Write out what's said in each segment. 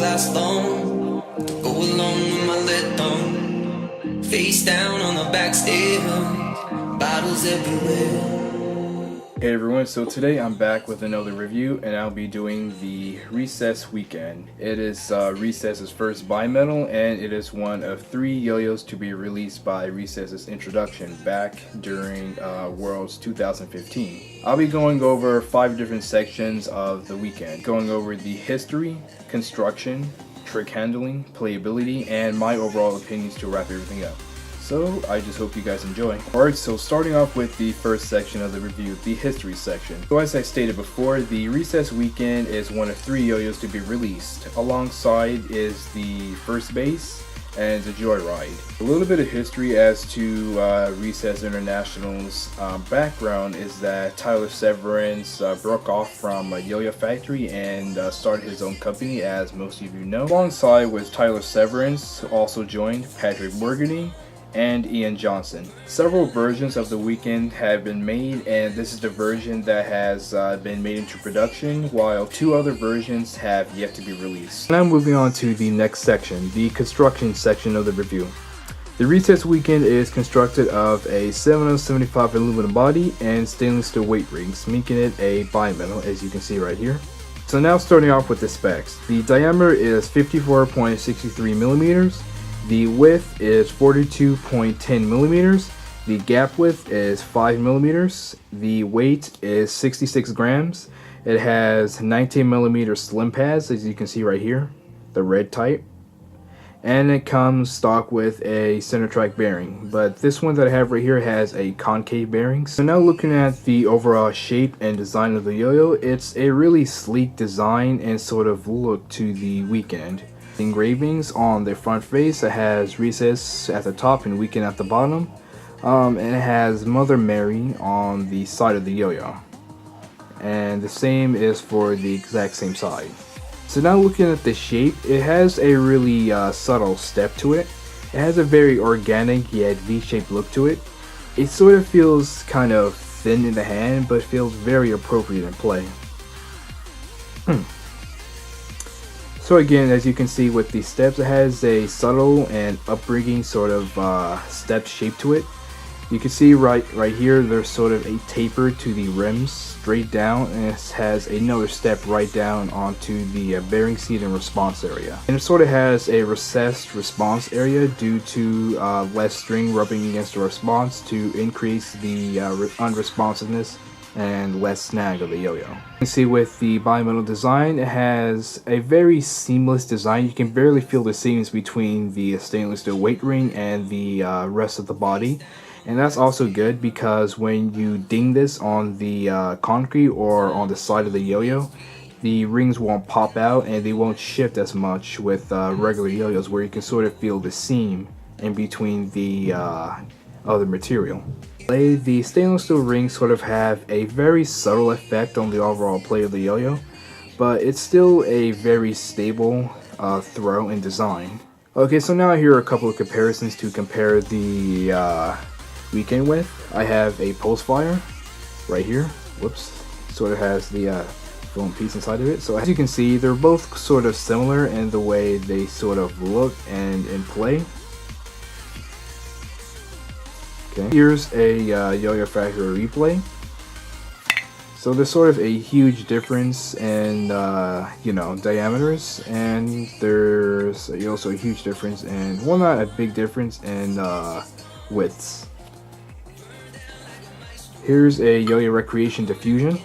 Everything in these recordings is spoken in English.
last long. Go along with my let down. Face down on the back stairs. Bottles everywhere. Hey everyone, so today I'm back with another review and I'll be doing the Recess Weekend. It is Recess's first bimetal and it is one of 3 yo-yos to be released by Recess's introduction back during Worlds 2015. I'll be going over 5 different sections of the weekend, going over the history, construction, trick handling, playability, and my overall opinions to wrap everything up. So I just hope you guys enjoy. Alright, so starting off with the first section of the review, the history section. So as I stated before, the Recess Weekend is one of 3 yo-yos to be released. Alongside is the First Base and the Joyride. A little bit of history as to Recess International's background is that Tyler Severance broke off from Yo-Yo Factory and started his own company, as most of you know. Alongside with Tyler Severance also joined Patrick Morgany and Ian Johnson. Several versions of the weekend have been made, and this is the version that has been made into production, while 2 other versions have yet to be released. Now moving on to the next section, the construction section of the review. The Recess Weekend is constructed of a 7075 aluminum body and stainless steel weight rings, making it a bimetal, as you can see right here. So now starting off with the specs. The diameter is 54.63 millimeters. The width is 42.10 millimeters. The gap width is 5 millimeters. The weight is 66 grams. It has 19 millimeter slim pads, as you can see right here, the red type. And it comes stock with a center track bearing, but this one that I have right here has a concave bearing. So now looking at the overall shape and design of the yo-yo, it's a really sleek design and sort of look to the weekend. Engravings on the front face, it has Recess at the top and Weekend at the bottom, and it has Mother Mary on the side of the yo-yo, and the same is for the exact same side. So now looking at the shape, it has a really subtle step to it. It has a very organic yet V-shaped look to it. It sort of feels kind of thin in the hand, but feels very appropriate in play. So again, as you can see with the steps, it has a subtle and upbringing sort of step shape to it. You can see right here, there's sort of a taper to the rims straight down, and it has another step right down onto the bearing seat and response area. And it sort of has a recessed response area due to less string rubbing against the response to increase the unresponsiveness and less snag of the yo-yo. You can see with the bimetal design, it has a very seamless design. You can barely feel the seams between the stainless steel weight ring and the rest of the body. And that's also good because when you ding this on the concrete or on the side of the yo-yo, the rings won't pop out and they won't shift as much with regular yo-yos, where you can sort of feel the seam in between the other material. The stainless steel rings sort of have a very subtle effect on the overall play of the yo-yo, but it's still a very stable throw and design. Okay, so now here are a couple of comparisons to compare the weekend with. I have a pulse fire right here. Whoops, sort of has the foam piece inside of it. So as you can see, they're both sort of similar in the way they sort of look and in play. Okay. Here's a Yo-Yo Factory replay. So there's sort of a huge difference in diameters, and there's also a huge difference in, well, not a big difference in widths. Here's a Yo-Yo Recreation Diffusion.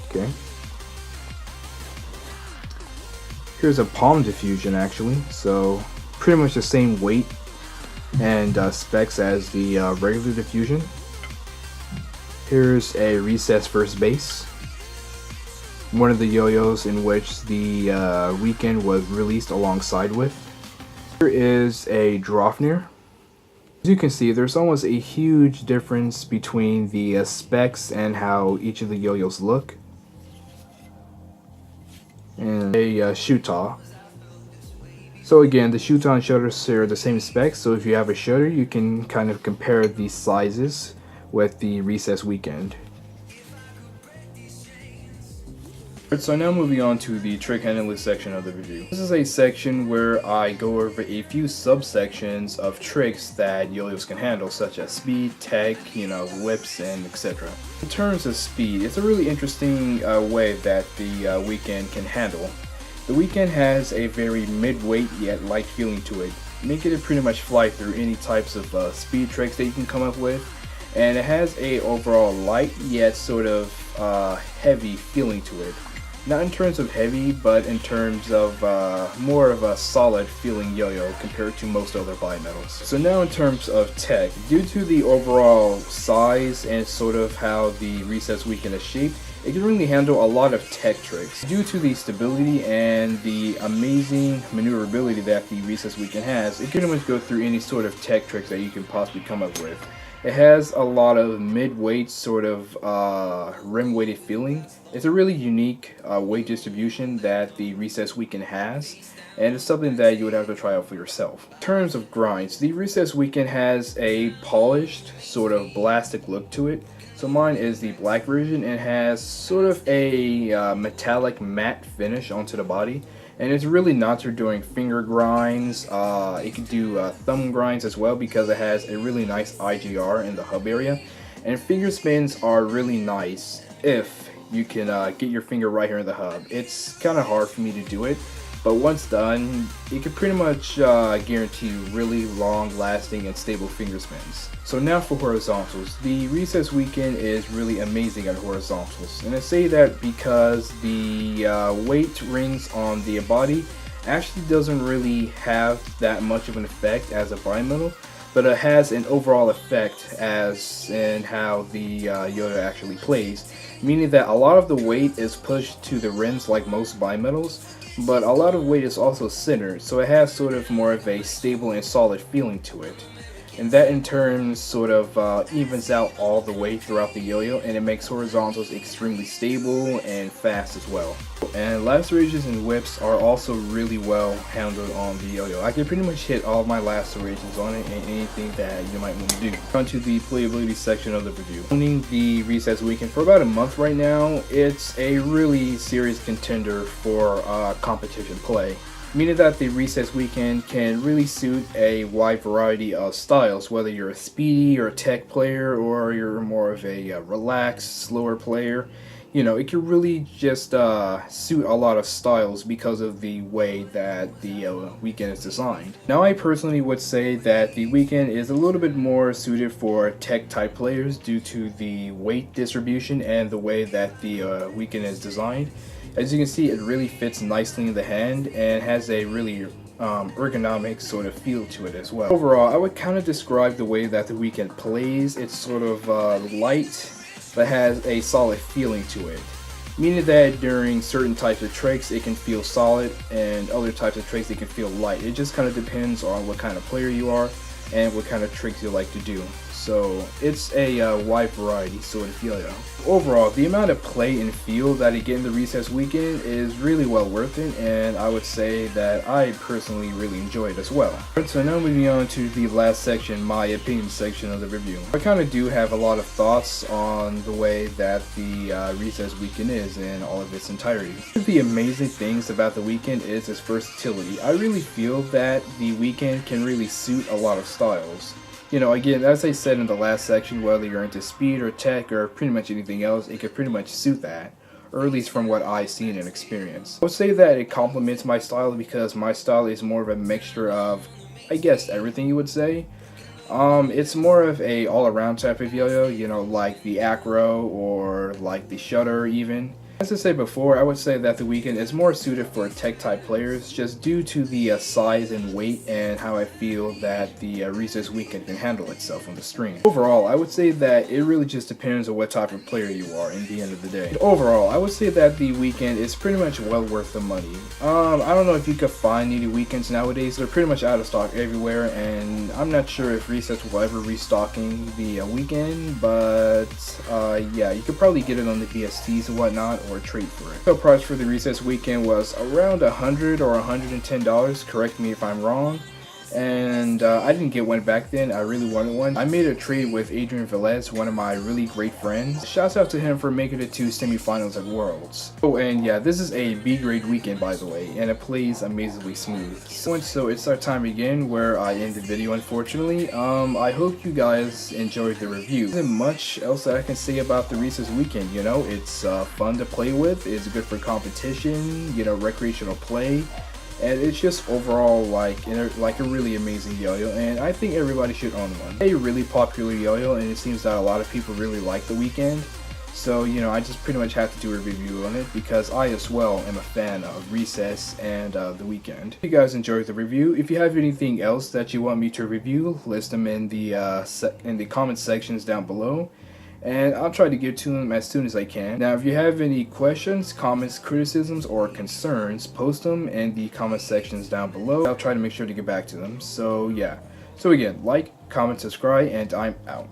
Okay. Here's a Palm Diffusion, actually, so pretty much the same weight and specs as the regular Diffusion. Here's a Recess First Base, one of the yo-yos in which the weekend was released alongside with. Here is a Draupnir. As you can see, there's almost a huge difference between the specs and how each of the yo-yos look. And a Shuta. So again, the Shuta and Shutter share the same specs, so if you have a Shutter, you can kind of compare the sizes with the Recess Weekend. So now moving on to the trick handling section of the review. This is a section where I go over a few subsections of tricks that yo-yos can handle, such as speed, tech, whips, and etc. In terms of speed, it's a really interesting way that the Weeknd can handle. The Weeknd has a very mid-weight yet light feeling to it, making it pretty much fly through any types of speed tricks that you can come up with. And it has a overall light yet sort of heavy feeling to it. Not in terms of heavy, but in terms of more of a solid feeling yo-yo compared to most other bimetals. So now in terms of tech, due to the overall size and sort of how the Recess Weeknd is shaped, it can really handle a lot of tech tricks. Due to the stability and the amazing maneuverability that the Recess Weeknd has, it can pretty much go through any sort of tech tricks that you can possibly come up with. It has a lot of mid-weight sort of rim-weighted feeling. It's a really unique weight distribution that the Recess Weeknd has, and it's something that you would have to try out for yourself. In terms of grinds, the Recess Weeknd has a polished sort of blastic look to it. So mine is the black version and has sort of a metallic matte finish onto the body. And it's really not for doing finger grinds. It can do thumb grinds as well because it has a really nice IGR in the hub area. And finger spins are really nice if you can get your finger right here in the hub. It's kind of hard for me to do it, but once done, it can pretty much guarantee really long lasting and stable finger spins. So now for horizontals. The Recess Weeknd is really amazing at horizontals, and I say that because the weight rings on the body actually doesn't really have that much of an effect as a bimetal, but it has an overall effect as in how the yo-yo actually plays, meaning that a lot of the weight is pushed to the rims like most bimetals, but a lot of weight is also centered, so it has sort of more of a stable and solid feeling to it. And that in turn sort of evens out all the weight throughout the yo-yo, and it makes horizontals extremely stable and fast as well. And lacerations and whips are also really well handled on the yo-yo. I can pretty much hit all of my lacerations on it and anything that you might want to do. On to the playability section of the review. Owning the Recess Weeknd for about a month right now, it's a really serious contender for competition play. Meaning that the Recess Weeknd can really suit a wide variety of styles, whether you're a speedy or a tech player or you're more of a relaxed, slower player. It can really just suit a lot of styles because of the way that the Weeknd is designed. Now I personally would say that the Weeknd is a little bit more suited for tech type players due to the weight distribution and the way that the Weeknd is designed. As you can see, it really fits nicely in the hand and has a really ergonomic sort of feel to it as well. Overall, I would kind of describe the way that the Weeknd plays. It's sort of light, but has a solid feeling to it. Meaning that during certain types of tricks, it can feel solid, and other types of tricks, it can feel light. It just kind of depends on what kind of player you are and what kind of tricks you like to do. So it's a wide variety sort of yo-yo. Overall, the amount of play and feel that you get in the Recess Weeknd is really well worth it, and I would say that I personally really enjoy it as well. So now moving on to the last section, my opinion section of the review. I kind of do have a lot of thoughts on the way that the Recess Weeknd is in all of its entirety. One of the amazing things about the Weeknd is its versatility. I really feel that the Weeknd can really suit a lot of styles. Again, as I said in the last section, whether you're into speed or tech or pretty much anything else, it could pretty much suit that, or at least from what I've seen and experienced. I would say that it complements my style because my style is more of a mixture of, I guess, everything you would say. It's more of a all-around type of yo-yo, like the acro or like the shutter even. As I said before, I would say that the Weeknd is more suited for tech type players just due to the size and weight and how I feel that the Recess Weeknd can handle itself on the stream. Overall, I would say that it really just depends on what type of player you are in the end of the day. Overall, I would say that the Weeknd is pretty much well worth the money. I don't know if you could find any Weeknds nowadays. They're pretty much out of stock everywhere, and I'm not sure if Recess will ever restocking the Weeknd, but yeah, you could probably get it on the VSTs and whatnot, or trade for it. The price for the Recess Weeknd was around $100 or $110, correct me if I'm wrong. and I didn't get one back then. I really wanted one. I made a trade with Adrian Velez, one of my really great friends. Shouts out to him for making it to semifinals at Worlds. Oh, and yeah, this is a B grade weekend, by the way, and it plays amazingly smooth. So it's our time again where I end the video, unfortunately. I hope you guys enjoyed the review. There isn't much else that I can say about the Recess weekend, you know. It's fun to play with, it's good for competition, you know, recreational play. And it's just overall like a really amazing yo-yo, and I think everybody should own one. A really popular yo-yo, and it seems that a lot of people really like the weekend. So, you know, I just pretty much have to do a review on it because I as well am a fan of Recess and the weekend. If you guys enjoyed the review, if you have anything else that you want me to review, list them in the comment sections down below, and I'll try to get to them as soon as I can. Now, if you have any questions, comments, criticisms, or concerns, post them in the comment sections down below. I'll try to make sure to get back to them. So yeah. So again, like, comment, subscribe, and I'm out.